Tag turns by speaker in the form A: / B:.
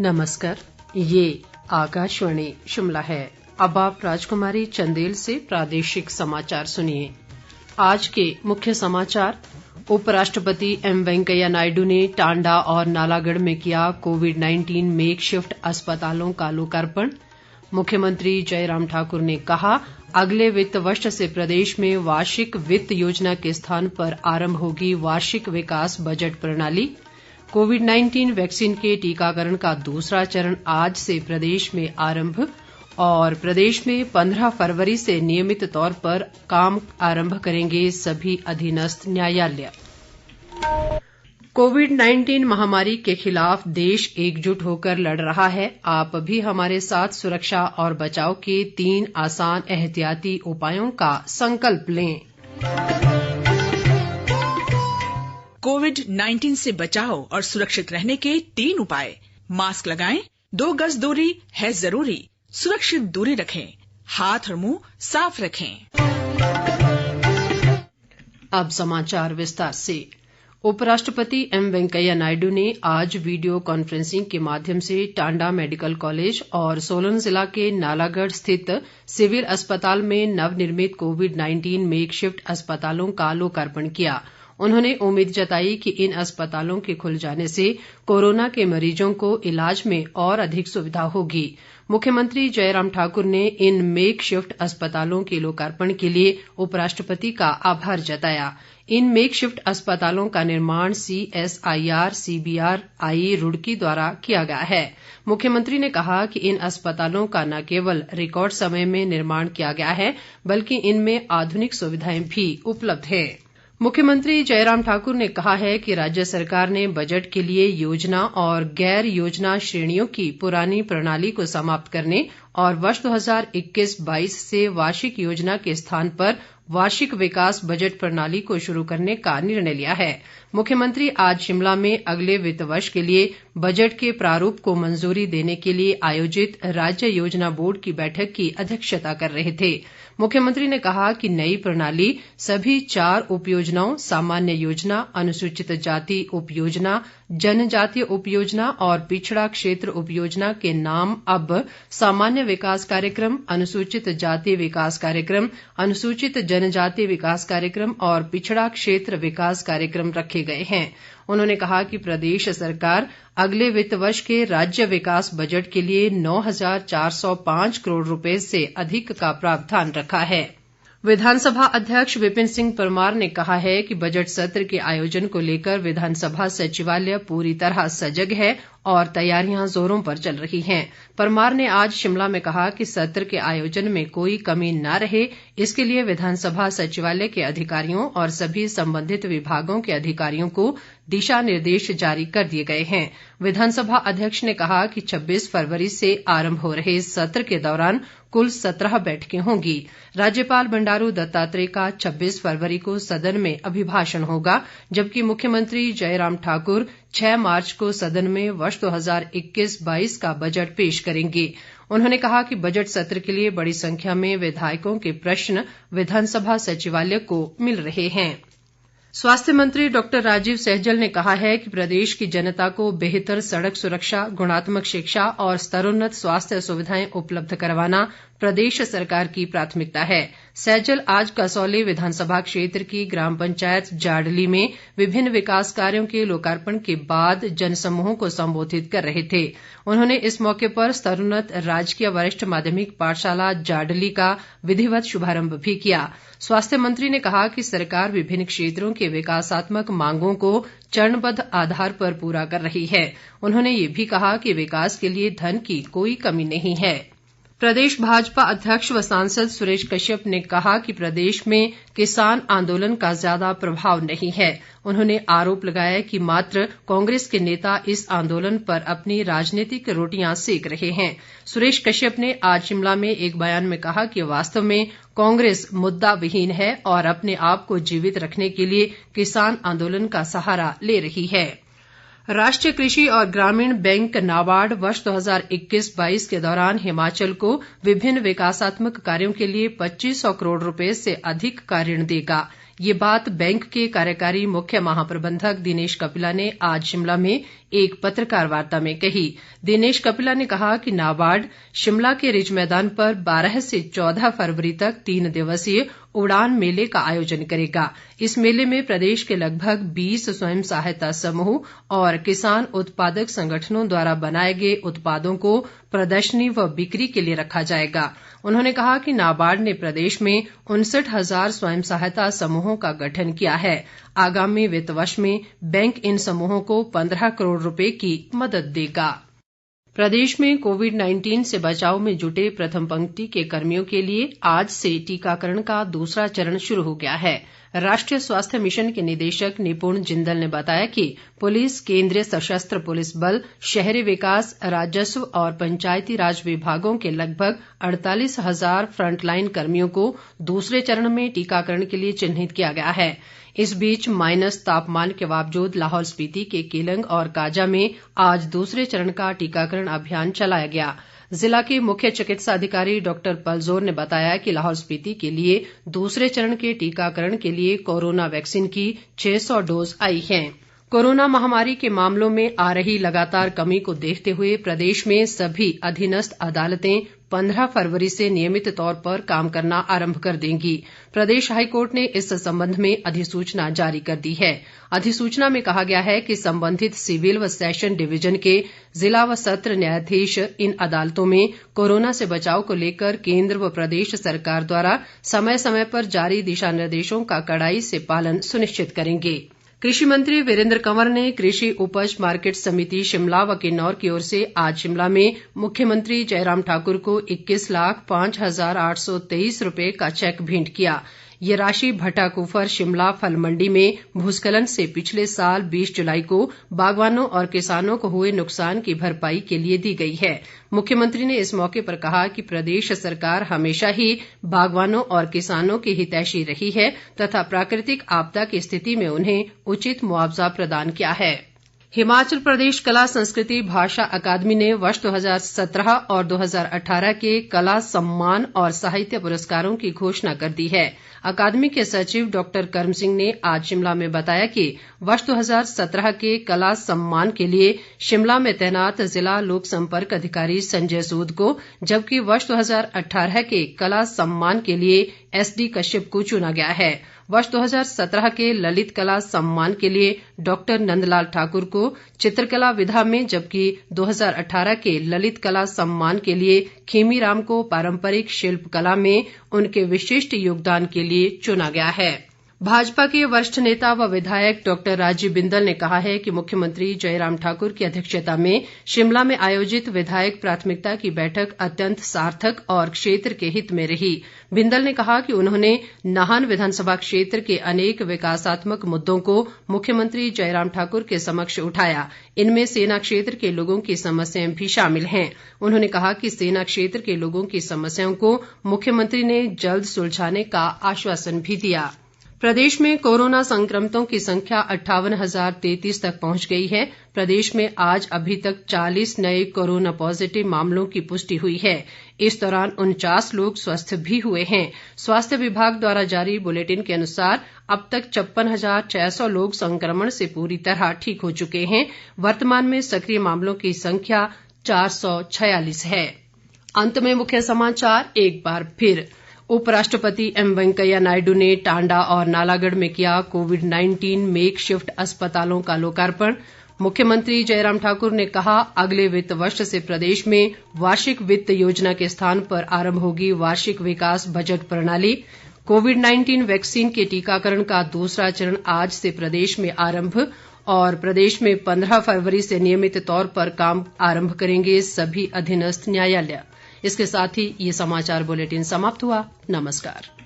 A: नमस्कार, ये आकाशवाणी शिमला है। अब आप राजकुमारी चंदेल से प्रादेशिक समाचार सुनिए। आज के मुख्य समाचार। उपराष्ट्रपति एम वेंकैया नायडू ने टांडा और नालागढ़ में किया कोविड-19 मेकशिफ्ट अस्पतालों का लोकार्पण। मुख्यमंत्री जयराम ठाकुर ने कहा, अगले वित्त वर्ष से प्रदेश में वार्षिक वित्त योजना के स्थान पर आरंभ होगी वार्षिक विकास बजट प्रणाली। कोविड-19 वैक्सीन के टीकाकरण का दूसरा चरण आज से प्रदेश में आरंभ और प्रदेश में 15 फरवरी से नियमित तौर पर काम आरंभ करेंगे सभी अधीनस्थ न्यायालय। कोविड-19 महामारी के खिलाफ देश एकजुट होकर लड़ रहा है। आप भी हमारे साथ सुरक्षा और बचाव के 3 आसान एहतियाती उपायों का संकल्प लें।
B: कोविड-19 से बचाव और सुरक्षित रहने के 3 उपाय। मास्क लगाएं, 2 गज दूरी है जरूरी, सुरक्षित दूरी रखें, हाथ और मुंह साफ रखें।
A: अब समाचार विस्तार से। उपराष्ट्रपति एम वेंकैया नायडू ने आज वीडियो कॉन्फ्रेंसिंग के माध्यम से टांडा मेडिकल कॉलेज और सोलन जिला के नालागढ़ स्थित सिविल अस्पताल में नवनिर्मित कोविड-19 मेकशिफ्ट अस्पतालों का लोकार्पण किया। उन्होंने उम्मीद जताई कि इन अस्पतालों के खुल जाने से कोरोना के मरीजों को इलाज में और अधिक सुविधा होगी। मुख्यमंत्री जयराम ठाकुर ने इन मेकशिफ्ट अस्पतालों के लोकार्पण के लिए उपराष्ट्रपति का आभार जताया। इन मेकशिफ्ट अस्पतालों का निर्माण CSIR CBRI रुड़की द्वारा किया गया है। मुख्यमंत्री ने कहा कि इन अस्पतालों का न केवल रिकॉर्ड समय में निर्माण किया गया है, बल्कि इनमें आधुनिक सुविधाएं भी उपलब्ध हैं। मुख्यमंत्री जयराम ठाकुर ने कहा है कि राज्य सरकार ने बजट के लिए योजना और गैर योजना श्रेणियों की पुरानी प्रणाली को समाप्त करने और वर्ष 2021-22 से वार्षिक योजना के स्थान पर वार्षिक विकास बजट प्रणाली को शुरू करने का निर्णय लिया है। मुख्यमंत्री आज शिमला में अगले वित्त वर्ष के लिए बजट के प्रारूप को मंजूरी देने के लिए आयोजित राज्य योजना बोर्ड की बैठक की अध्यक्षता कर रहे थे। मुख्यमंत्री ने कहा कि नई प्रणाली सभी 4 उपयोजनाओं सामान्य योजना, अनुसूचित जाति उपयोजना, जनजातीय उपयोजना और पिछड़ा क्षेत्र उपयोजना के नाम अब सामान्य विकास कार्यक्रम, अनुसूचित जाति विकास कार्यक्रम, अनुसूचित जनजातीय विकास कार्यक्रम और पिछड़ा क्षेत्र विकास कार्यक्रम रखे गए हैं। उन्होंने कहा कि प्रदेश सरकार अगले वित्त वर्ष के राज्य विकास बजट के लिए 9,405 करोड़ रुपए से अधिक का प्रावधान रखा है। विधानसभा अध्यक्ष विपिन सिंह परमार ने कहा है कि बजट सत्र के आयोजन को लेकर विधानसभा सचिवालय पूरी तरह सजग है और तैयारियां जोरों पर चल रही हैं। परमार ने आज शिमला में कहा कि सत्र के आयोजन में कोई कमी न रहे, इसके लिए विधानसभा सचिवालय के अधिकारियों और सभी संबंधित विभागों के अधिकारियों को दिशा निर्देश जारी कर दिए गए हैं। विधानसभा अध्यक्ष ने कहा कि 26 फरवरी से आरंभ हो रहे सत्र के दौरान कुल 17 बैठकें होंगी। राज्यपाल बंडारू दत्तात्रेय का 26 फरवरी को सदन में अभिभाषण होगा, जबकि मुख्यमंत्री जयराम ठाकुर 6 मार्च को सदन में वर्ष 2021-22 का बजट पेश करेंगे। उन्होंने कहा कि बजट सत्र के लिए बड़ी संख्या में विधायकों के प्रश्न विधानसभा सचिवालय को मिल रहे हैं। स्वास्थ्य मंत्री डॉक्टर राजीव सैजल ने कहा है कि प्रदेश की जनता को बेहतर सड़क सुरक्षा, गुणात्मक शिक्षा और स्तरोन्नत स्वास्थ्य सुविधाएं उपलब्ध करवाना प्रदेश सरकार की प्राथमिकता है। सैजल आज कसौली विधानसभा क्षेत्र की ग्राम पंचायत जाडली में विभिन्न विकास कार्यों के लोकार्पण के बाद जनसमूहों को संबोधित कर रहे थे। उन्होंने इस मौके पर स्तरोन्नत राजकीय वरिष्ठ माध्यमिक पाठशाला जाडली का विधिवत शुभारंभ भी किया। स्वास्थ्य मंत्री ने कहा कि सरकार विभिन्न क्षेत्रों के विकासात्मक मांगों को चरणबद्ध आधार पर पूरा कर रही है। उन्होंने ये भी कहा कि विकास के लिए धन की कोई कमी नहीं है। प्रदेश भाजपा अध्यक्ष व सांसद सुरेश कश्यप ने कहा कि प्रदेश में किसान आंदोलन का ज्यादा प्रभाव नहीं है। उन्होंने आरोप लगाया कि मात्र कांग्रेस के नेता इस आंदोलन पर अपनी राजनीतिक रोटियां सेक रहे हैं। सुरेश कश्यप ने आज शिमला में एक बयान में कहा कि वास्तव में कांग्रेस मुद्दा विहीन है और अपने आप को जीवित रखने के लिए किसान आंदोलन का सहारा ले रही है। राष्ट्रीय कृषि और ग्रामीण बैंक नाबार्ड वर्ष 2021-22 के दौरान हिमाचल को विभिन्न विकासात्मक कार्यों के लिए 2500 करोड़ रुपए से अधिक का ऋण देगा। ये बात बैंक के कार्यकारी मुख्य महाप्रबंधक दिनेश कपिला ने आज शिमला में एक पत्रकार वार्ता में कही। दिनेश कपिला ने कहा कि नाबार्ड शिमला के रिज मैदान पर 12 से 14 फरवरी तक 3 दिवसीय उड़ान मेले का आयोजन करेगा। इस मेले में प्रदेश के लगभग 20 स्वयं सहायता समूह और किसान उत्पादक संगठनों द्वारा बनाए गए उत्पादों को प्रदर्शनी व बिक्री के लिए रखा जाएगा। उन्होंने कहा कि नाबार्ड ने प्रदेश में 59,000 स्वयं सहायता समूहों का गठन किया है। आगामी वित्त वर्ष में बैंक इन समूहों को 15 करोड़ रुपए की मदद देगा। प्रदेश में कोविड-19 से बचाव में जुटे प्रथम पंक्ति के कर्मियों के लिए आज से टीकाकरण का दूसरा चरण शुरू हो गया है। राष्ट्रीय स्वास्थ्य मिशन के निदेशक निपुण जिंदल ने बताया कि पुलिस, केंद्रीय सशस्त्र पुलिस बल, शहरी विकास, राजस्व और पंचायती राज विभागों के लगभग 48,000 फ्रंटलाइन कर्मियों को दूसरे चरण में टीकाकरण के लिए चिन्हित किया गया है। इस बीच माइनस तापमान के बावजूद लाहौल स्पीति के केलंग और काजा में आज दूसरे चरण का टीकाकरण अभियान चलाया गया। जिला के मुख्य चिकित्सा अधिकारी डॉक्टर पलजोर ने बताया कि लाहौल स्पीति के लिए दूसरे चरण के टीकाकरण के लिए कोरोना वैक्सीन की 600 डोज आई हैं। कोरोना महामारी के मामलों में आ रही लगातार कमी को देखते हुए प्रदेश में सभी अधीनस्थ अदालतें 15 फरवरी से नियमित तौर पर काम करना आरंभ कर देंगी। प्रदेश हाईकोर्ट ने इस संबंध में अधिसूचना जारी कर दी है। अधिसूचना में कहा गया है कि संबंधित सिविल व सेशन डिवीजन के जिला व सत्र न्यायाधीश इन अदालतों में कोरोना से बचाव को लेकर केंद्र व प्रदेश सरकार द्वारा समय समय पर जारी दिशा निर्देशों का कड़ाई से पालन सुनिश्चित करेंगे। कृषि मंत्री वीरेंद्र कंवर ने कृषि उपज मार्केट समिति शिमला व किन्नौर की ओर से आज शिमला में मुख्यमंत्री जयराम ठाकुर को 21,05,823 रुपए का चेक भेंट किया। ये राशि भट्टाकुफर शिमला फल मंडी में भूस्खलन से पिछले साल 20 जुलाई को बागवानों और किसानों को हुए नुकसान की भरपाई के लिए दी गई है। मुख्यमंत्री ने इस मौके पर कहा कि प्रदेश सरकार हमेशा ही बागवानों और किसानों की हितैषी रही है तथा प्राकृतिक आपदा की स्थिति में उन्हें उचित मुआवजा प्रदान किया है। हिमाचल प्रदेश कला संस्कृति भाषा अकादमी ने वर्ष 2017 और 2018 के कला सम्मान और साहित्य पुरस्कारों की घोषणा कर दी है। अकादमी के सचिव डॉक्टर कर्म सिंह ने आज शिमला में बताया कि वर्ष 2017 के कला सम्मान के लिए शिमला में तैनात जिला लोक संपर्क अधिकारी संजय सूद को, जबकि वर्ष 2018 के कला सम्मान के लिए SD कश्यप को चुना गया है। वर्ष 2017 के ललित कला सम्मान के लिए डॉक्टर नंदलाल ठाकुर को चित्रकला विधा में, जबकि 2018 के ललित कला सम्मान के लिए खीमीराम को पारंपरिक शिल्प कला में उनके विशिष्ट योगदान के लिए चुना गया है। भाजपा के वरिष्ठ नेता व विधायक डॉक्टर राजीव बिंदल ने कहा है कि मुख्यमंत्री जयराम ठाकुर की अध्यक्षता में शिमला में आयोजित विधायक प्राथमिकता की बैठक अत्यंत सार्थक और क्षेत्र के हित में रही। बिंदल ने कहा कि उन्होंने नाहन विधानसभा क्षेत्र के अनेक विकासात्मक मुद्दों को मुख्यमंत्री जयराम ठाकुर के समक्ष उठाया। इनमें सेना क्षेत्र के लोगों की समस्याएं भी शामिल हैं। उन्होंने कहा कि सेना क्षेत्र के लोगों की समस्याओं को मुख्यमंत्री ने जल्द सुलझाने का आश्वासन भी दिया। प्रदेश में कोरोना संक्रमितों की संख्या 58,033 तक पहुंच गई है। प्रदेश में आज अभी तक 40 नए कोरोना पॉजिटिव मामलों की पुष्टि हुई है। इस दौरान 49 लोग स्वस्थ भी हुए हैं। स्वास्थ्य विभाग द्वारा जारी बुलेटिन के अनुसार अब तक 56,600 लोग संक्रमण से पूरी तरह ठीक हो चुके हैं। वर्तमान में सक्रिय मामलों की संख्या 446 है। अंत में मुख्य समाचार एक बार फिर। उपराष्ट्रपति एम वेंकैया नायडू ने टांडा और नालागढ़ में किया कोविड-19 मेक शिफ्ट अस्पतालों का लोकार्पण। मुख्यमंत्री जयराम ठाकुर ने कहा अगले वित्त वर्ष से प्रदेश में वार्षिक वित्त योजना के स्थान पर आरंभ होगी वार्षिक विकास बजट प्रणाली। कोविड-19 वैक्सीन के टीकाकरण का दूसरा चरण आज से प्रदेश में आरंभ और प्रदेश में 15 फरवरी से नियमित तौर पर काम आरंभ करेंगे सभी अधीनस्थ न्यायालय। इसके साथ ही ये समाचार बुलेटिन समाप्त हुआ। नमस्कार।